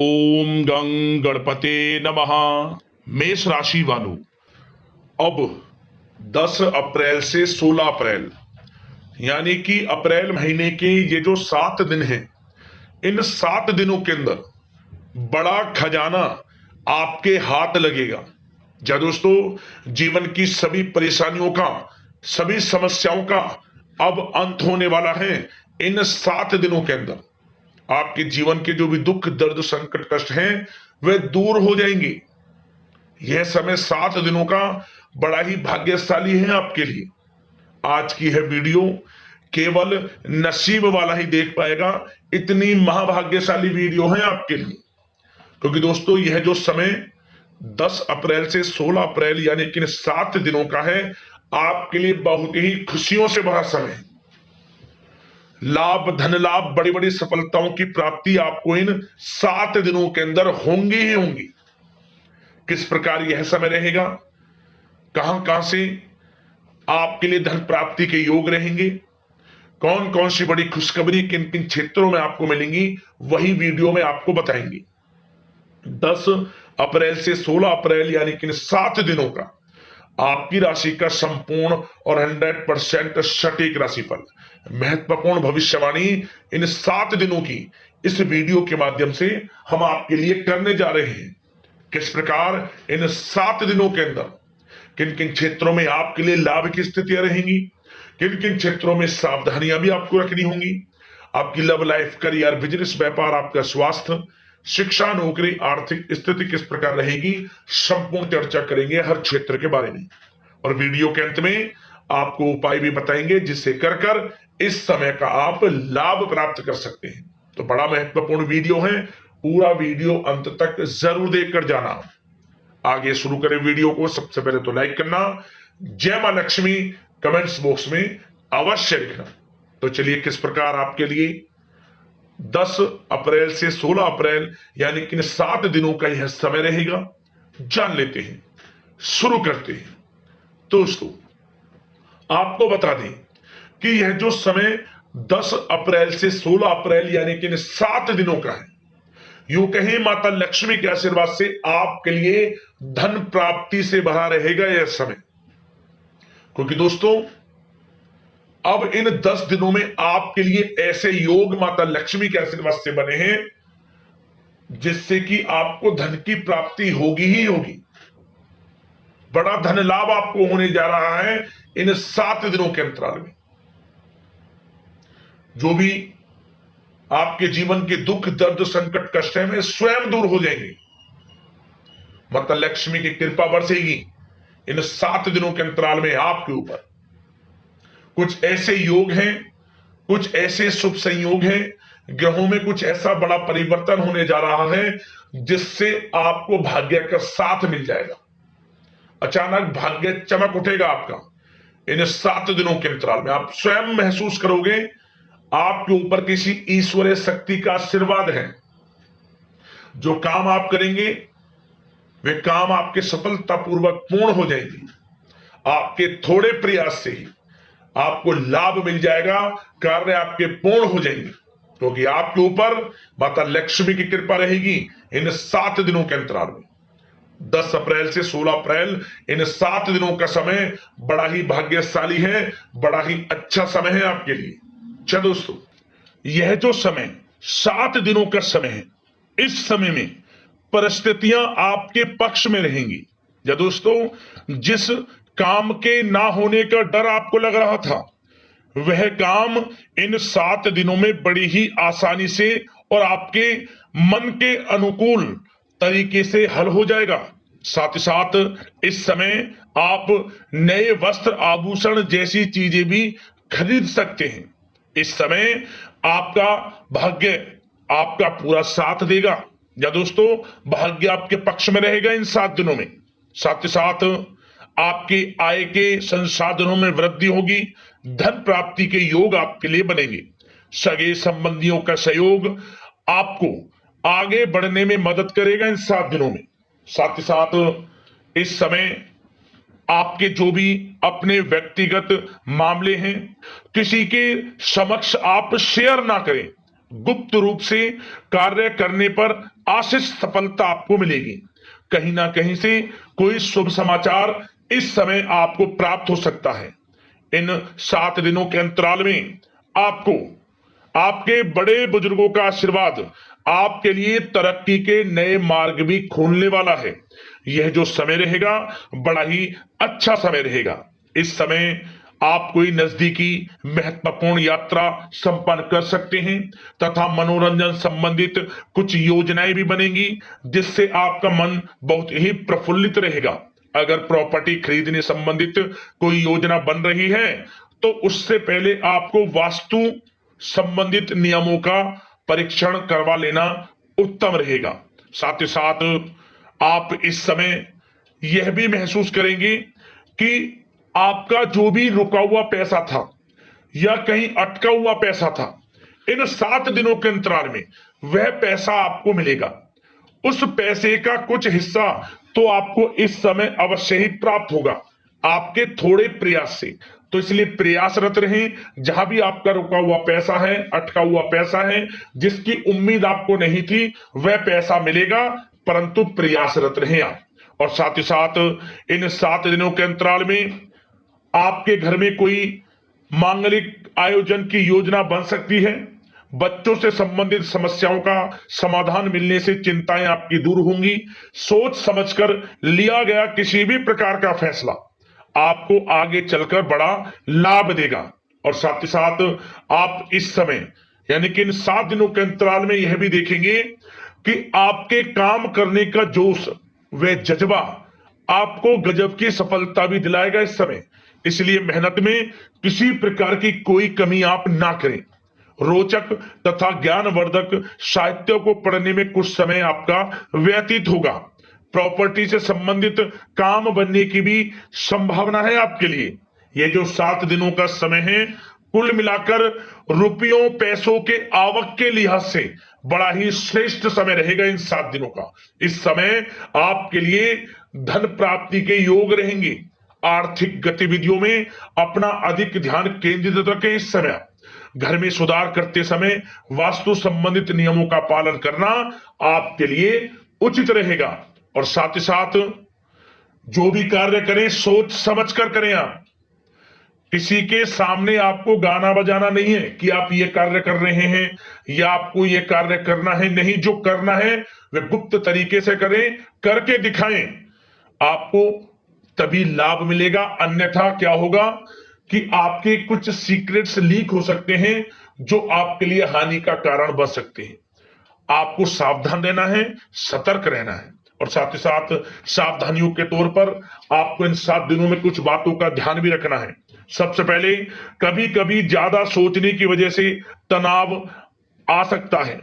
ओम गं गणपते नमः। मेष राशि वालों, अब 10 अप्रैल से 16 अप्रैल यानी कि अप्रैल महीने के ये जो 7 दिन हैं, इन 7 दिनों के अंदर बड़ा खजाना आपके हाथ लगेगा। क्या दोस्तों, जीवन की सभी परेशानियों का, सभी समस्याओं का अब अंत होने वाला है। इन 7 दिनों के अंदर आपके जीवन के जो भी दुख, दर्द, संकट, कष्ट हैं, वे दूर हो जाएंगे। यह समय 7 दिनों का बड़ा ही भाग्यशाली है आपके लिए। आज की है वीडियो केवल नसीब वाला ही देख पाएगा, इतनी महाभाग्यशाली वीडियो है आपके लिए। क्योंकि दोस्तों, यह जो समय 10 अप्रैल से 16 अप्रैल यानी कि 7 दिनों का है, आपके लिए बहुत ही खुशियों से भरा समय है। लाभ, धन लाभ, बड़ी बड़ी सफलताओं की प्राप्ति आपको इन 7 दिनों के अंदर होंगी ही होंगी। किस प्रकार यह समय रहेगा, कहां कहां से आपके लिए धन प्राप्ति के योग रहेंगे, कौन कौन सी बड़ी खुशखबरी किन किन क्षेत्रों में आपको मिलेंगी, वही वीडियो में आपको बताएंगे। 10 अप्रैल से 16 अप्रैल यानी कि 7 दिनों का आपकी राशि का संपूर्ण और 100% सटीक राशिफल, महत्वपूर्ण भविष्यवाणी इन 7 दिनों की इस वीडियो के माध्यम से हम आपके लिए करने जा रहे हैं। किस प्रकार इन 7 दिनों के अंदर किन किन क्षेत्रों में आपके लिए लाभ की स्थितियां रहेंगी, किन किन क्षेत्रों में सावधानियां भी आपको रखनी होंगी, आपकी लव लाइफ, करियर, बिजनेस, व्यापार, आपका स्वास्थ्य, शिक्षा, नौकरी, आर्थिक स्थिति किस प्रकार रहेगी, संपूर्ण चर्चा करेंगे हर क्षेत्र के बारे में। और वीडियो के अंत में आपको उपाय भी बताएंगे जिससे कर कर इस समय का आप लाभ प्राप्त कर सकते हैं। तो बड़ा महत्वपूर्ण वीडियो है, पूरा वीडियो अंत तक जरूर देखकर जाना। आगे शुरू करें वीडियो को। सबसे पहले तो लाइक करना, जय मां लक्ष्मी कमेंट्स बॉक्स में अवश्य लिखना। तो चलिए, किस प्रकार आपके लिए 10 अप्रैल से 16 अप्रैल यानी कि 7 दिनों का यह समय रहेगा, जान लेते हैं, शुरू करते हैं। दोस्तों, आपको बता दें कि यह जो समय 10 अप्रैल से 16 अप्रैल यानी कि 7 दिनों का है, यूं कहें माता लक्ष्मी के आशीर्वाद से आपके लिए धन प्राप्ति से भरा रहेगा यह समय। क्योंकि दोस्तों, अब इन 10 दिनों में आपके लिए ऐसे योग माता लक्ष्मी के आशीर्वाद से बने हैं जिससे कि आपको धन की प्राप्ति होगी ही होगी। बड़ा धन लाभ आपको होने जा रहा है इन 7 दिनों के अंतराल में। जो भी आपके जीवन के दुख, दर्द, संकट, कष्ट है, वे स्वयं दूर हो जाएंगे। माता लक्ष्मी की कृपा बरसेगी इन 7 दिनों के अंतराल में आपके ऊपर। कुछ ऐसे योग हैं, कुछ ऐसे शुभ संयोग हैं, ग्रहों में कुछ ऐसा बड़ा परिवर्तन होने जा रहा है जिससे आपको भाग्य का साथ मिल जाएगा। अचानक भाग्य चमक उठेगा आपका इन 7 दिनों के अंतराल में। आप स्वयं महसूस करोगे आपके ऊपर किसी ईश्वरीय शक्ति का आशीर्वाद है। जो काम आप करेंगे वे काम आपके सफलतापूर्वक पूर्ण हो जाएंगे। आपके थोड़े प्रयास से ही आपको लाभ मिल जाएगा, कार्य आपके पूर्ण हो जाएंगे, क्योंकि आपके ऊपर माता लक्ष्मी की कृपा रहेगी इन 7 दिनों के अंतराल में। 10 अप्रैल से 16 अप्रैल इन 7 दिनों का समय बड़ा ही भाग्यशाली है, बड़ा ही अच्छा समय है आपके लिए। चलो दोस्तों, यह जो समय 7 दिनों का समय है, इस समय में परिस्थितियां आपके पक्ष में रहेंगी। या दोस्तों, जिस काम के ना होने का डर आपको लग रहा था, वह काम इन 7 दिनों में बड़ी ही आसानी से और आपके मन के अनुकूल तरीके से हल हो जाएगा। साथ ही साथ इस समय आप नए वस्त्र, आभूषण जैसी चीजें भी खरीद सकते हैं। इस समय आपका भाग्य आपका पूरा साथ देगा। या दोस्तों, भाग्य आपके पक्ष में रहेगा इन 7 दिनों में। साथ ही साथ आपकी आय के संसाधनों में वृद्धि होगी, धन प्राप्ति के योग आपके लिए बनेंगे। सगे संबंधियों का सहयोग आपको आगे बढ़ने में मदद करेगा इन 7 दिनों में। साथ ही साथ इस समय आपके जो भी अपने व्यक्तिगत मामले हैं, किसी के समक्ष आप शेयर ना करें, गुप्त रूप से कार्य करने पर आशीष सफलता आपको मिलेगी। कहीं ना कहीं से कोई शुभ समाचार इस समय आपको प्राप्त हो सकता है। इन 7 दिनों के अंतराल में आपको आपके बड़े बुजुर्गों का आशीर्वाद आपके लिए तरक्की के नए मार्ग भी खोलने वाला है। यह जो समय रहेगा बड़ा ही अच्छा समय रहेगा। इस समय आप कोई नजदीकी महत्वपूर्ण यात्रा संपन्न कर सकते हैं तथा मनोरंजन संबंधित कुछ योजनाएं भी बनेंगी, जिससे आपका मन बहुत ही प्रफुल्लित रहेगा। अगर प्रॉपर्टी खरीदने संबंधित कोई योजना बन रही है तो उससे पहले आपको वास्तु संबंधित नियमों का परीक्षण करवा लेना उत्तम रहेगा। साथ ही साथ आप इस समय यह भी महसूस करेंगे कि आपका जो भी रुका हुआ पैसा था या कहीं अटका हुआ पैसा था, इन 7 दिनों के अंतराल में वह पैसा आपको मिलेगा। उस पैसे का कुछ हिस्सा तो आपको इस समय अवश्य ही प्राप्त होगा, आपके थोड़े प्रयास से। तो इसलिए प्रयासरत रहें। जहां भी आपका रुका हुआ पैसा है, अटका हुआ पैसा है, जिसकी उम्मीद आपको नहीं थी, वह पैसा मिलेगा, परंतु प्रयासरत रहें आप। और साथ ही साथ इन 7 दिनों के अंतराल में आपके घर में कोई मांगलिक आयोजन की योजना बन सकती है। बच्चों से संबंधित समस्याओं का समाधान मिलने से चिंताएं आपकी दूर होंगी। सोच समझकर लिया गया किसी भी प्रकार का फैसला आपको आगे चलकर बड़ा लाभ देगा। और साथ ही साथ आप इस समय यानी कि इन 7 दिनों के अंतराल में यह भी देखेंगे कि आपके काम करने का जोश व जज्बा आपको गजब की सफलता भी दिलाएगा इस समय। इसलिए मेहनत में किसी प्रकार की कोई कमी आप ना करें। रोचक तथा ज्ञानवर्धक साहित्य को पढ़ने में कुछ समय आपका व्यतीत होगा। प्रॉपर्टी से संबंधित काम बनने की भी संभावना है आपके लिए। ये जो 7 दिनों का समय है, कुल मिलाकर रुपयों पैसों के आवक के लिहाज से बड़ा ही श्रेष्ठ समय रहेगा इन 7 दिनों का। इस समय आपके लिए धन प्राप्ति के योग रहेंगे। आर्थिक गतिविधियों में अपना अधिक ध्यान केंद्रित रखें। इस समय घर में सुधार करते समय वास्तु संबंधित नियमों का पालन करना आपके लिए उचित रहेगा। और साथ ही साथ जो भी कार्य करें सोच समझ कर करें। आप किसी के सामने आपको गाना बजाना नहीं है कि आप ये कार्य कर रहे हैं या आपको ये कार्य करना है। नहीं, जो करना है वह गुप्त तरीके से करें, करके दिखाएं। आपको तभी लाभ मिलेगा, अन्यथा क्या होगा कि आपके कुछ सीक्रेट्स लीक हो सकते हैं जो आपके लिए हानि का कारण बन सकते हैं। आपको सावधान रहना है, सतर्क रहना है। और साथ ही साथ सावधानियों के तौर पर आपको इन 7 दिनों में कुछ बातों का ध्यान भी रखना है। सबसे पहले, कभी कभी ज्यादा सोचने की वजह से तनाव आ सकता है,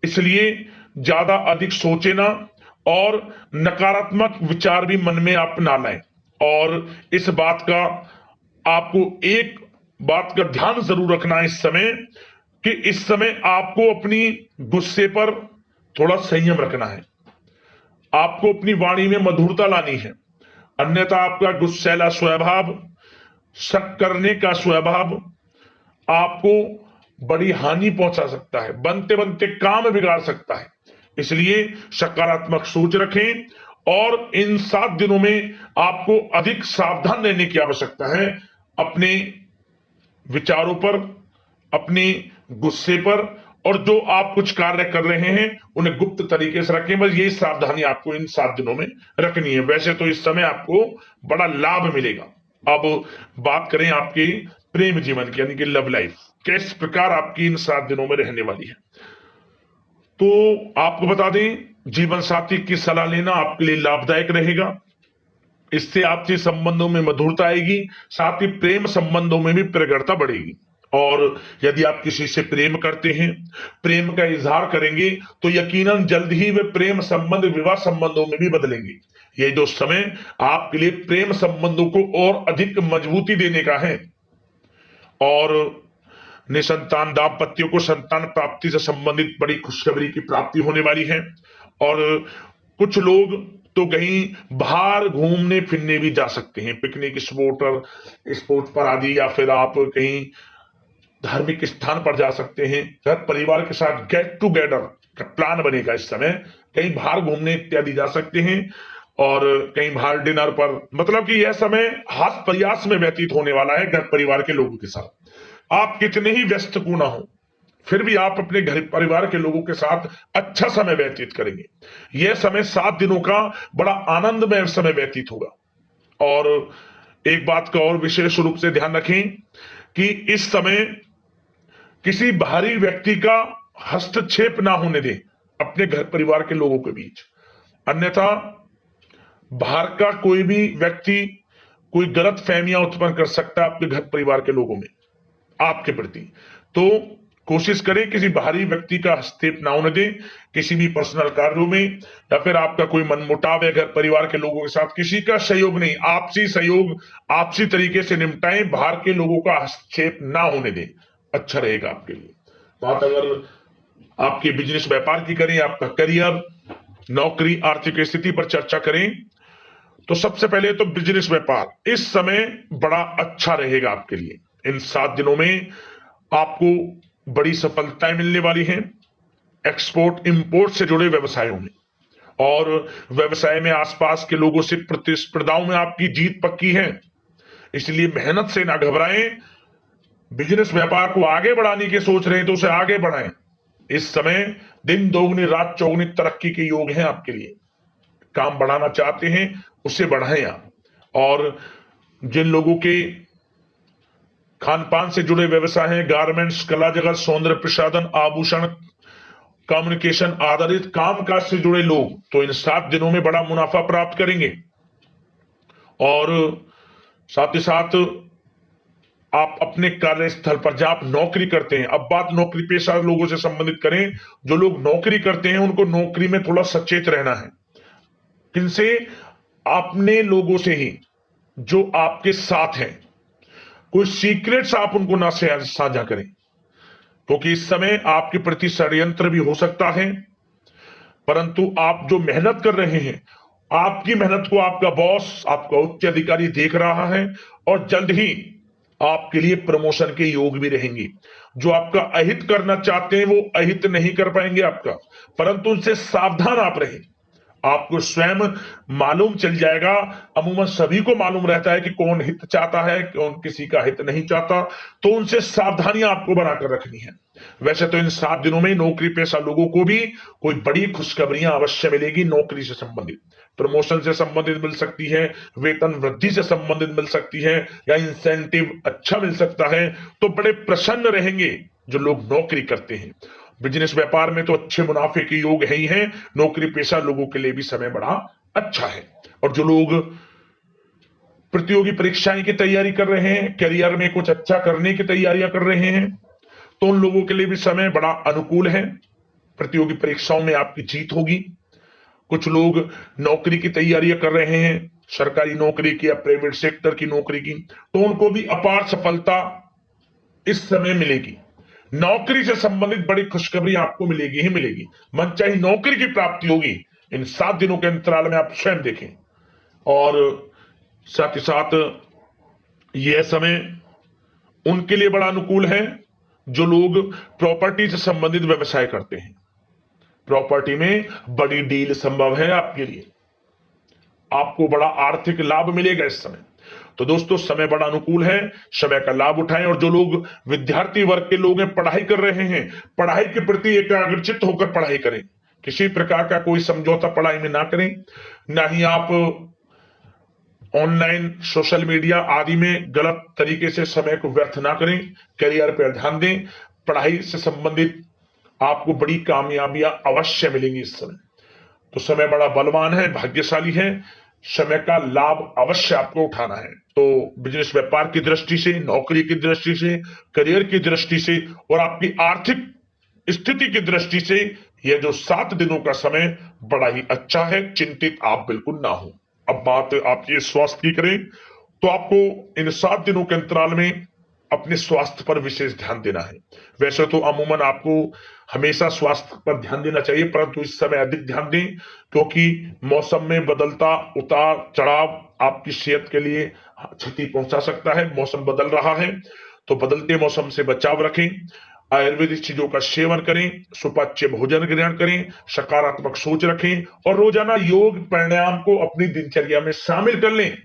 इसलिए ज्यादा अधिक सोचे ना और नकारात्मक विचार भी मन में आप ना लाएं। और इस बात का आपको एक बात का ध्यान जरूर रखना है इस समय कि इस समय आपको अपनी गुस्से पर थोड़ा संयम रखना है। आपको अपनी वाणी में मधुरता लानी है, अन्यथा आपका गुस्सैला स्वभाव, शक करने का स्वभाव आपको बड़ी हानि पहुंचा सकता है, बनते बनते काम बिगाड़ सकता है। इसलिए सकारात्मक सोच रखें और इन 7 दिनों में आपको अधिक सावधान रहने की आवश्यकता है। अपने विचारों पर, अपने गुस्से पर, और जो आप कुछ कार्य कर रहे हैं उन्हें गुप्त तरीके से रखें। बस यही सावधानी आपको इन 7 दिनों में रखनी है। वैसे तो इस समय आपको बड़ा लाभ मिलेगा। अब बात करें आपके प्रेम जीवन की, यानी कि लव लाइफ किस प्रकार आपकी इन 7 दिनों में रहने वाली है। तो आपको बता दें, जीवन साथी की सलाह लेना आपके लिए लाभदायक रहेगा। इससे आपसी संबंधों में मधुरता आएगी, साथ ही प्रेम संबंधों में भी प्रगाढ़ता बढ़ेगी। और यदि आप किसी से प्रेम करते हैं, प्रेम का इजहार करेंगे, तो यकीनन जल्द ही वे प्रेम संबंध विवाह संबंधों में भी बदलेंगे। ये जो समय आपके लिए प्रेम संबंधों को और अधिक मजबूती देने का है। और निसंतान दाम्पत्यों को संतान प्राप्ति से संबंधित बड़ी खुशखबरी की प्राप्ति होने वाली है। और कुछ लोग तो कहीं बाहर घूमने फिरने भी जा सकते हैं, पिकनिक स्पॉट पर आदि, या फिर आप कहीं धार्मिक स्थान पर जा सकते हैं, घर परिवार के साथ गेट टुगेदर का प्लान बनेगा इस समय, कहीं बाहर घूमने इत्यादि जा सकते हैं और कहीं बाहर डिनर पर, मतलब कि यह समय हास प्रयास में व्यतीत होने वाला है घर परिवार के लोगों के साथ। आप कितने ही व्यस्त क्यों ना हो, फिर भी आप अपने घर परिवार के लोगों के साथ अच्छा समय व्यतीत करेंगे। यह समय 7 दिनों का बड़ा आनंदमय समय व्यतीत होगा। और एक बात का और विशेष रूप से ध्यान रखें कि इस समय किसी बाहरी व्यक्ति का हस्तक्षेप ना होने दें अपने घर परिवार के लोगों के बीच, अन्यथा बाहर का कोई भी व्यक्ति कोई गलत फहमियां उत्पन्न कर सकता है आपके घर परिवार के लोगों में आपके प्रति। तो कोशिश करें किसी बाहरी व्यक्ति का हस्तक्षेप ना होने दें किसी भी पर्सनल कार्यों में, या फिर आपका कोई मनमुटाव है घर परिवार के लोगों के साथ, किसी का सहयोग नहीं, आपसी सहयोग आपसी तरीके से निपटाएं, बाहर के लोगों का हस्तक्षेप ना होने दें, अच्छा रहेगा आपके लिए। बात अगर आपके बिजनेस व्यापार की करें, आपका करियर, नौकरी, आर्थिक स्थिति पर चर्चा करें, तो सबसे पहले तो बिजनेस व्यापार इस समय बड़ा अच्छा रहेगा आपके लिए। इन 7 दिनों में आपको बड़ी सफलताएं मिलने वाली हैं एक्सपोर्ट इंपोर्ट से जुड़े व्यवसायों में, और व्यवसाय में आसपास के लोगों से प्रतिस्पर्धाओं में आपकी जीत पक्की है, इसलिए मेहनत से ना घबराएं। बिजनेस व्यापार को आगे बढ़ाने की सोच रहे हैं तो उसे आगे बढ़ाएं। इस समय दिन दोगुनी रात चौगुनी तरक्की के योग हैं आपके लिए। काम बढ़ाना चाहते हैं उसे बढ़ाएं आप। और जिन लोगों के खान पान से जुड़े व्यवसाय हैं, गारमेंट्स, कला जगत, सौंदर्य प्रसाधन, आभूषण, कम्युनिकेशन आधारित कामकाज से जुड़े लोग, तो इन 7 दिनों में बड़ा मुनाफा प्राप्त करेंगे। और साथ ही साथ आप अपने कार्यस्थल पर जहां आप नौकरी करते हैं, अब बात नौकरी पेशा लोगों से संबंधित करें, जो लोग नौकरी करते हैं उनको नौकरी में थोड़ा सचेत रहना है। किनसे? अपने लोगों से ही जो आपके साथ हैं। कोई सीक्रेट्स आप उनको ना साझा करें, क्योंकि इस समय आपके प्रति षड्यंत्र भी हो सकता है। परंतु आप जो मेहनत कर रहे हैं, आपकी मेहनत को आपका बॉस, आपका उच्च अधिकारी देख रहा है, और जल्द ही आपके लिए प्रमोशन के योग भी रहेंगे। जो आपका अहित करना चाहते हैं वो अहित नहीं कर पाएंगे आपका, परंतु उनसे सावधान आप रहें। आपको स्वयं मालूम चल जाएगा, अमूमन सभी को मालूम रहता है कि कौन हित चाहता है, कौन किसी का हित नहीं चाहता, तो उनसे सावधानियां आपको बनाकर रखनी है। वैसे तो इन 7 दिनों में नौकरी पेशा लोगों को भी कोई बड़ी खुशखबरियां अवश्य मिलेगी। नौकरी से संबंधित, प्रमोशन से संबंधित मिल सकती है, वेतन वृद्धि से संबंधित मिल सकती है, या इंसेंटिव अच्छा मिल सकता है, तो बड़े प्रसन्न रहेंगे जो लोग नौकरी करते हैं। बिजनेस व्यापार में तो अच्छे मुनाफे के योग है ही हैं, नौकरी पेशा लोगों के लिए भी समय बड़ा अच्छा है। और जो लोग प्रतियोगी परीक्षाएं की तैयारी कर रहे हैं, करियर में कुछ अच्छा करने की तैयारियां कर रहे हैं, तो उन लोगों के लिए भी समय बड़ा अनुकूल है। प्रतियोगी परीक्षाओं में आपकी जीत होगी। कुछ लोग नौकरी की तैयारियां कर रहे हैं, सरकारी नौकरी की या प्राइवेट सेक्टर की नौकरी की, तो उनको भी अपार सफलता इस समय मिलेगी। नौकरी से संबंधित बड़ी खुशखबरी आपको मिलेगी ही मिलेगी। मनचाही नौकरी की प्राप्ति होगी इन 7 दिनों के अंतराल में, आप स्वयं देखें। और साथ ही साथ यह समय उनके लिए बड़ा अनुकूल है जो लोग प्रॉपर्टी से संबंधित व्यवसाय करते हैं। प्रॉपर्टी में बड़ी डील संभव है आपके लिए, आपको बड़ा आर्थिक लाभ मिलेगा इस समय। तो दोस्तों, समय बड़ा अनुकूल है, समय का लाभ उठाएं। और जो लोग विद्यार्थी वर्ग के लोग हैं, पढ़ाई कर रहे हैं, पढ़ाई के प्रति एकाग्रचित्त होकर पढ़ाई करें। किसी प्रकार का कोई समझौता पढ़ाई में ना करें, ना ही आप ऑनलाइन सोशल मीडिया आदि में गलत तरीके से समय को व्यर्थ ना करें। करियर पर ध्यान दें। पढ़ाई से संबंधित आपको बड़ी कामयाबियां अवश्य मिलेंगी इस समय। तो समय बड़ा बलवान है, भाग्यशाली है, समय का लाभ अवश्य आपको उठाना है। तो बिजनेस व्यापार की दृष्टि से, नौकरी की दृष्टि से, करियर की दृष्टि से और आपकी आर्थिक स्थिति की दृष्टि से यह जो 7 दिनों का समय बड़ा ही अच्छा है, चिंतित आप बिल्कुल ना हो। अब बात आपकी स्वास्थ्य की करें तो आपको इन 7 दिनों के अंतराल में अपने स्वास्थ्य पर विशेष ध्यान देना है। वैसे तो अमूमन आपको हमेशा स्वास्थ्य पर ध्यान देना चाहिए, परंतु इस समय अधिक ध्यान दें, क्योंकि मौसम में बदलता उतार चढ़ाव आपकी सेहत के लिए क्षति पहुंचा सकता है। मौसम बदल रहा है, तो बदलते मौसम से बचाव रखें, आयुर्वेदिक चीजों का सेवन करें, सुपाच्य भोजन ग्रहण करें, सकारात्मक सोच रखें और रोजाना योग प्राणायाम को अपनी दिनचर्या में शामिल कर लें।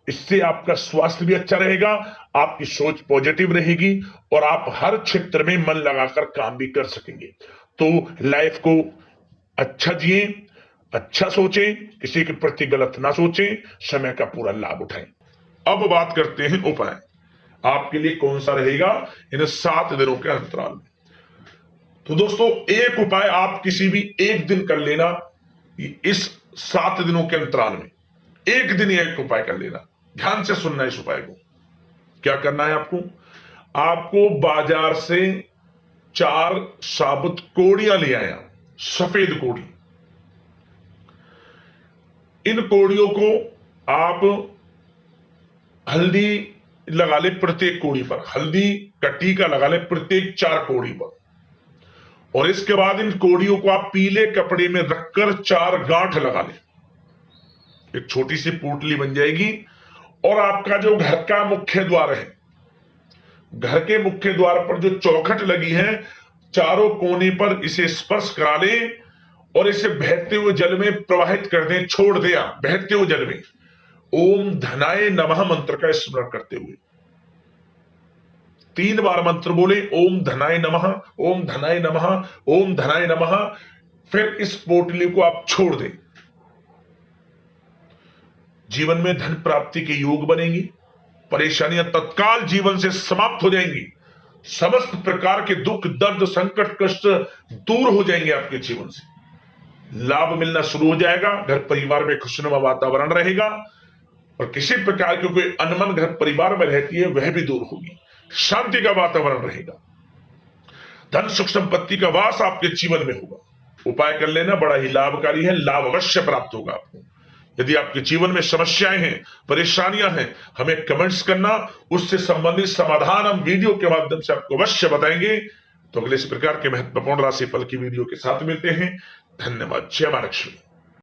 इससे आपका स्वास्थ्य भी अच्छा रहेगा, आपकी सोच पॉजिटिव रहेगी और आप हर क्षेत्र में मन लगाकर काम भी कर सकेंगे। तो लाइफ को अच्छा जिए, अच्छा सोचें, किसी के प्रति गलत ना सोचें, समय का पूरा लाभ उठाएं। अब बात करते हैं उपाय आपके लिए कौन सा रहेगा इन 7 दिनों के अंतराल में। तो दोस्तों, एक उपाय आप किसी भी एक दिन कर लेना। इस 7 दिनों के अंतराल में एक दिन एक उपाय कर लेना। ध्यान से सुनना इस उपाय को। क्या करना है आपको बाजार से 4 साबुत कोड़ियां ले आया, सफेद कोड़ी। इन कोड़ियों को आप हल्दी लगा ले प्रत्येक कोड़ी पर, हल्दी का टीका लगा ले प्रत्येक 4 कोड़ी पर। और इसके बाद इन कोड़ियों को आप पीले कपड़े में रखकर 4 गांठ लगा ले। एक छोटी सी पोटली बन जाएगी और आपका जो घर का मुख्य द्वार है, घर के मुख्य द्वार पर जो चौखट लगी है, चारों कोने पर इसे स्पर्श करा ले और इसे बहते हुए जल में प्रवाहित कर दें, छोड़ दिया बहते हुए जल में। ओम धनाय नमः मंत्र का स्मरण करते हुए 3 बार मंत्र बोले, ओम धनाय नमः, ओम धनाय नमः, ओम धनाय नमः। फिर इस पोटली को आप छोड़ दें। जीवन में धन प्राप्ति के योग बनेंगी, परेशानियां तत्काल जीवन से समाप्त हो जाएंगी, समस्त प्रकार के दुख दर्द संकट कष्ट दूर हो जाएंगे आपके जीवन से, लाभ मिलना शुरू हो जाएगा, घर परिवार में खुशनुमा वातावरण रहेगा और किसी प्रकार की कोई अनमन घर परिवार में रहती है वह भी दूर होगी, शांति का वातावरण रहेगा, धन सुख संपत्ति का वास आपके जीवन में होगा। उपाय कर लेना, बड़ा ही लाभकारी है, लाभ अवश्य प्राप्त होगा आपको। यदि आपके जीवन में समस्याएं हैं, परेशानियां हैं, हमें कमेंट्स करना, उससे संबंधित समाधान हम वीडियो के माध्यम से आपको अवश्य बताएंगे। तो अगले इस प्रकार के महत्वपूर्ण राशिफल की वीडियो के साथ मिलते हैं। धन्यवाद। जय मां लक्ष्मी।